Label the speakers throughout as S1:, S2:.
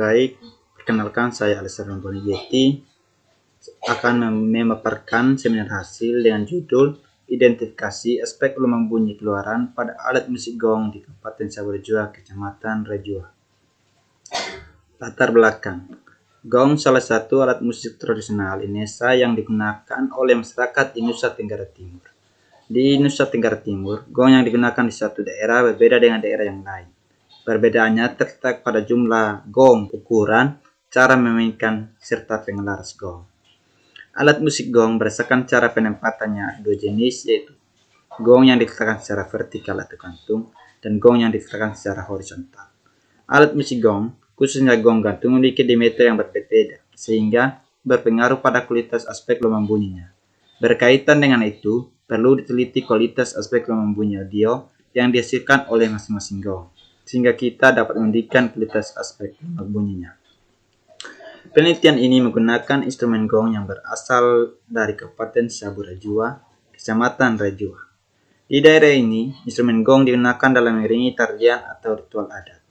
S1: Baik, perkenalkan saya Alessandro Bonigeti akan memaparkan seminar hasil dengan judul Identifikasi Aspek Gelombang Bunyi Keluaran pada Alat Musik Gong di Kabupaten Sabuarejua, Kecamatan Rejua. Latar belakang. Gong salah satu alat musik tradisional Indonesia yang digunakan oleh masyarakat di Nusa Tenggara Timur. Di Nusa Tenggara Timur, gong yang digunakan di suatu daerah berbeda dengan daerah yang lain. Perbedaannya terletak pada jumlah gong, ukuran, cara memainkan, serta pengelaras gong. Alat musik gong berdasarkan cara penempatannya dua jenis, yaitu gong yang diletakkan secara vertikal atau gantung dan gong yang diletakkan secara horizontal. Alat musik gong, khususnya gong gantung, memiliki diameter yang berbeda sehingga berpengaruh pada kualitas aspek gelombang bunyinya. Berkaitan dengan itu, perlu diteliti kualitas aspek gelombang bunyi audio yang dihasilkan oleh masing-masing gong, sehingga kita dapat menentukan kualitas aspek gelombang bunyinya. Penelitian ini menggunakan instrumen gong yang berasal dari Kabupaten Sabuarejua, Kecamatan Rejua. Di daerah ini, instrumen gong digunakan dalam mengiringi tarian atau ritual adat.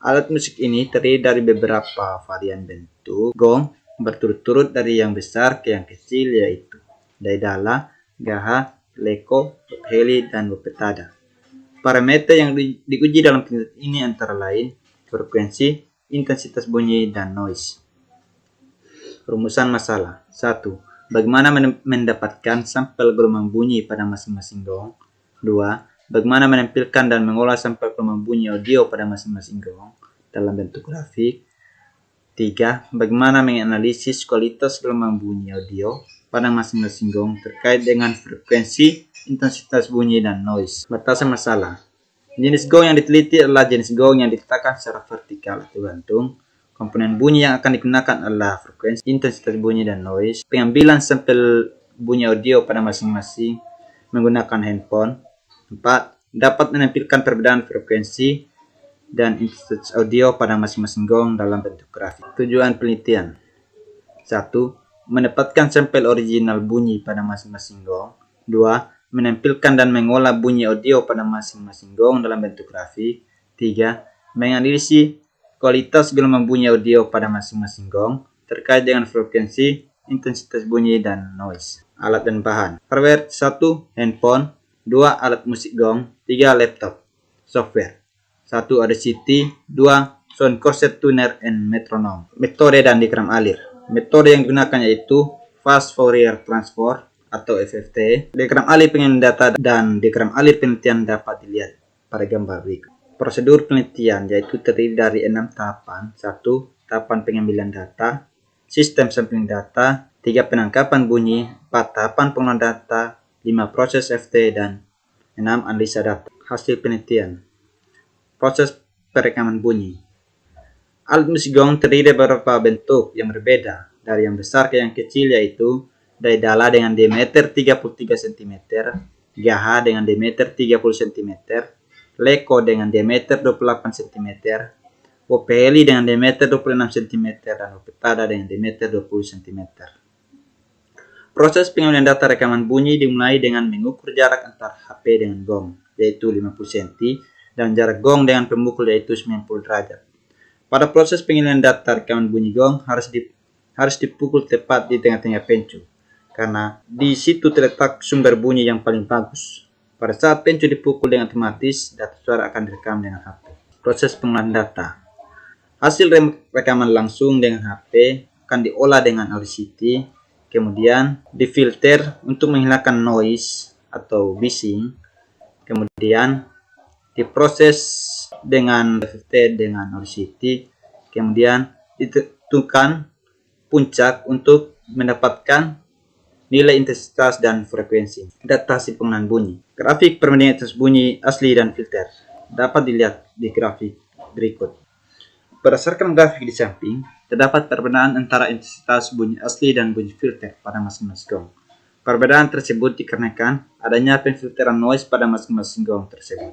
S1: Alat musik ini terdiri dari beberapa varian bentuk gong berturut-turut dari yang besar ke yang kecil, yaitu daidala, gaha, leko, heli, dan bepetada. Parameter yang diuji dalam penelitian ini antara lain frekuensi, intensitas bunyi, dan noise. Rumusan masalah. 1. Bagaimana mendapatkan sampel gelombang bunyi pada masing-masing gong? 2. Bagaimana menampilkan dan mengolah sampel gelombang bunyi audio pada masing-masing gong dalam bentuk grafik? 3. Bagaimana menganalisis kualitas gelombang bunyi audio pada masing-masing gong terkait dengan frekuensi, intensitas bunyi, dan noise. Batasan masalah. Jenis gong yang diteliti adalah jenis gong yang diletakkan secara vertikal atau gantung. Komponen bunyi yang akan digunakan adalah frekuensi, intensitas bunyi, dan noise. Pengambilan sampel bunyi audio pada masing-masing menggunakan handphone. 4. Dapat menampilkan perbedaan frekuensi dan intensitas audio pada masing-masing gong dalam bentuk grafik. Tujuan penelitian. 1. Mendapatkan sampel original bunyi pada masing-masing gong. 2. Menampilkan dan mengolah bunyi audio pada masing-masing gong dalam bentuk grafik. 3. Menganalisis kualitas gelombang bunyi audio pada masing-masing gong terkait dengan frekuensi, intensitas bunyi, dan noise. Alat dan bahan. Hardware. 1. Handphone. 2. Alat musik gong. 3. Laptop. Software. 1. Audacity. 2. Sound Corset Tuner and Metronome. Metode dan diagram alir. Metode yang digunakan yaitu Fast Fourier Transform atau FFT. Diagram alir pengiriman data dan diagram alir penelitian dapat dilihat pada gambar berikut. Prosedur penelitian yaitu terdiri dari 6 tahapan. 1. Tahapan pengambilan data, sistem sampling data, 3. Penangkapan bunyi, 4. Tahapan pengolahan data, 5. Proses FT, dan 6. Analisa data. Hasil penelitian. Proses perekaman bunyi. Alat musik gong terdiri dari beberapa bentuk yang berbeda, dari yang besar ke yang kecil, yaitu daidala dengan diameter 33 cm, gaha dengan diameter 30 cm, leko dengan diameter 28 cm, wopeli dengan diameter 26 cm, dan wopetada dengan diameter 20 cm. Proses pengambilan data rekaman bunyi dimulai dengan mengukur jarak antar HP dengan gong, yaitu 50 cm, dan jarak gong dengan pemukul yaitu 90 derajat. Pada proses pengambilan data rekaman bunyi gong harus dipukul tepat di tengah-tengah pencu, karena di situ terletak sumber bunyi yang paling bagus. Pada saat pencu dipukul dengan otomatis, data suara akan direkam dengan HP. Proses pengolahan data. Hasil rekaman langsung dengan HP akan diolah dengan Audacity, kemudian difilter untuk menghilangkan noise atau bising, kemudian diproses dengan FFT dengan Audacity, kemudian ditentukan puncak untuk mendapatkan nilai intensitas dan frekuensi. Data hasil pengolahan bunyi. Grafik perbandingan intensitas bunyi asli dan filter dapat dilihat di grafik berikut. Berdasarkan grafik di samping, terdapat perbedaan antara intensitas bunyi asli dan bunyi filter pada masing-masing gong. Perbedaan tersebut dikarenakan adanya pemfilteran noise pada masing-masing gong tersebut.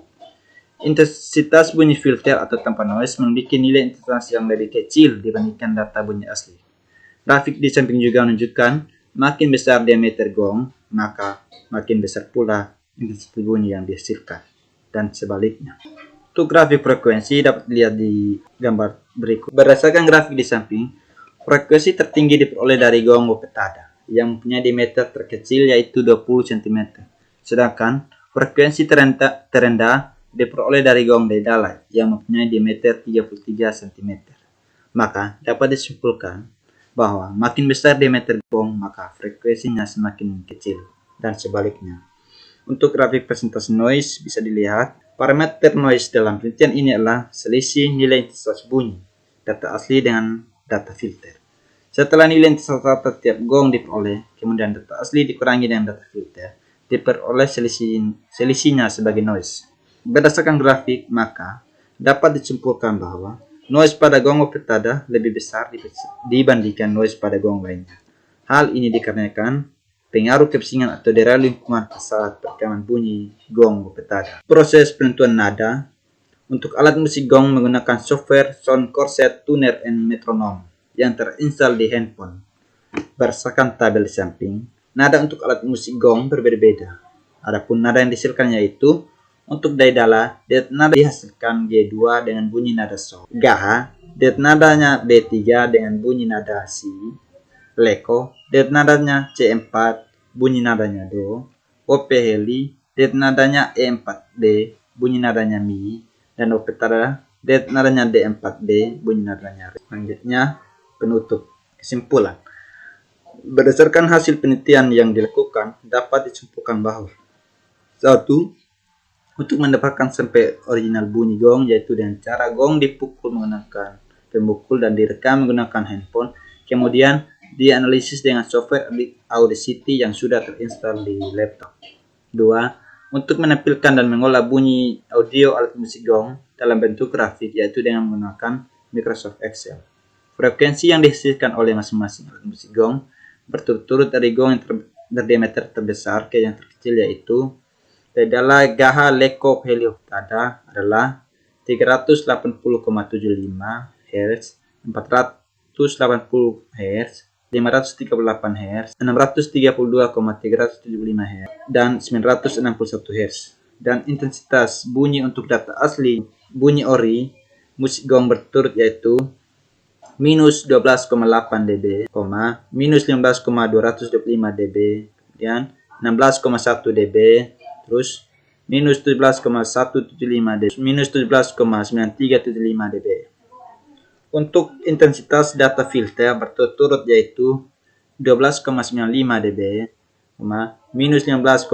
S1: Intensitas bunyi filter atau tanpa noise memiliki nilai intensitas yang lebih kecil dibandingkan data bunyi asli. Grafik di samping juga menunjukkan makin besar diameter gong, maka makin besar pula intensitas bunyi yang dihasilkan, dan sebaliknya. Untuk grafik frekuensi dapat dilihat di gambar berikut. Berdasarkan grafik di samping, frekuensi tertinggi diperoleh dari gong petada yang mempunyai diameter terkecil yaitu 20 cm. Sedangkan frekuensi terendah diperoleh dari gong daedalai yang mempunyai diameter 33 cm. Maka dapat disimpulkan bahwa makin besar diameter gong maka frekuensinya semakin kecil dan sebaliknya. Untuk grafik presentasi noise bisa dilihat parameter noise dalam penelitian ini adalah selisih nilai intensitas bunyi data asli dengan data filter. Setelah nilai intensitas data tiap gong diperoleh, kemudian data asli dikurangi dengan data filter, diperoleh selisihnya sebagai noise. Berdasarkan grafik, maka dapat disimpulkan bahwa noise pada gong petada lebih besar dibandingkan noise pada gong lainnya. Hal ini dikarenakan pengaruh kebisingan atau daerah lingkungan saat perekaman bunyi gong petada. Proses penentuan nada untuk alat musik gong menggunakan software Sound Corset Tuner and Metronome yang terinstall di handphone. Berdasarkan tabel di samping, nada untuk alat musik gong berbeda-beda. Adapun nada yang dihasilkan yaitu untuk daedala, det nada dihasilkan G2 dengan bunyi nada sol. Gaha, det nadanya B3 dengan bunyi nada si. Leko, det nadanya C4, bunyi nadanya do. Opeheli, det nadanya E4D, bunyi nadanya mi. Dan opetada, det nadanya D4B, bunyi nadanya re. Selanjutnya, penutup. Kesimpulan. Berdasarkan hasil penelitian yang dilakukan, dapat disimpulkan bahwa 1. Untuk mendapatkan sampai original bunyi gong yaitu dengan cara gong dipukul menggunakan pemukul dan direkam menggunakan handphone, kemudian dianalisis dengan software Audacity yang sudah terinstall di laptop. 2. Untuk menampilkan dan mengolah bunyi audio alat musik gong dalam bentuk grafik yaitu dengan menggunakan Microsoft Excel. Frekuensi yang dihasilkan oleh masing-masing alat musik gong berturut-turut dari gong yang berdiameter terbesar ke yang terkecil yaitu daedala Gaha Leko Helioptada adalah 380,75 Hz, 480 Hz, 538 Hz, 632,375 Hz, dan 961 Hz. Dan intensitas bunyi untuk data asli bunyi ori musik gong berturut yaitu minus 12,8 dB, minus 15,225 dB, kemudian 16,1 dB, terus minus 17,175 dB, minus 17,9375 dB. Untuk intensitas data filter berturut-turut yaitu 12,95 dB, minus 15,25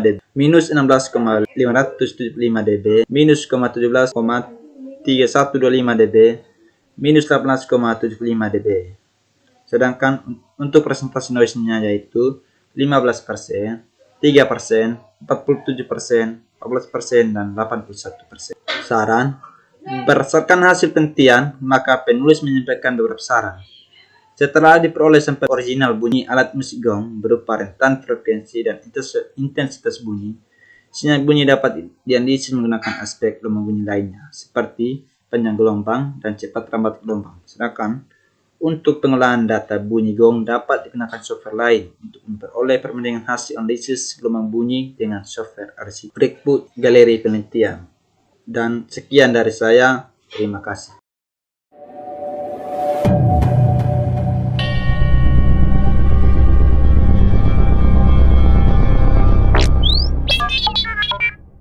S1: dB, minus 16,575 dB, minus 17,3125 dB, minus 18,75 dB. Sedangkan untuk presentasi noise-nya yaitu 15%, 3%, 47%, 14%, dan 81%. Saran, berdasarkan hasil penelitian, maka penulis menyampaikan beberapa saran. Setelah diperoleh sampai original bunyi alat musik gong berupa rentan frekuensi dan intensitas bunyi, sinyal bunyi dapat dianalisis menggunakan aspek gelombang bunyi lainnya, seperti panjang gelombang dan cepat rambat gelombang. Sedangkan untuk pengolahan data bunyi gong dapat digunakan software lain untuk memperoleh perbandingan hasil analisis gelombang bunyi dengan software RC. Berikut galeri penelitian. Dan sekian dari saya. Terima kasih.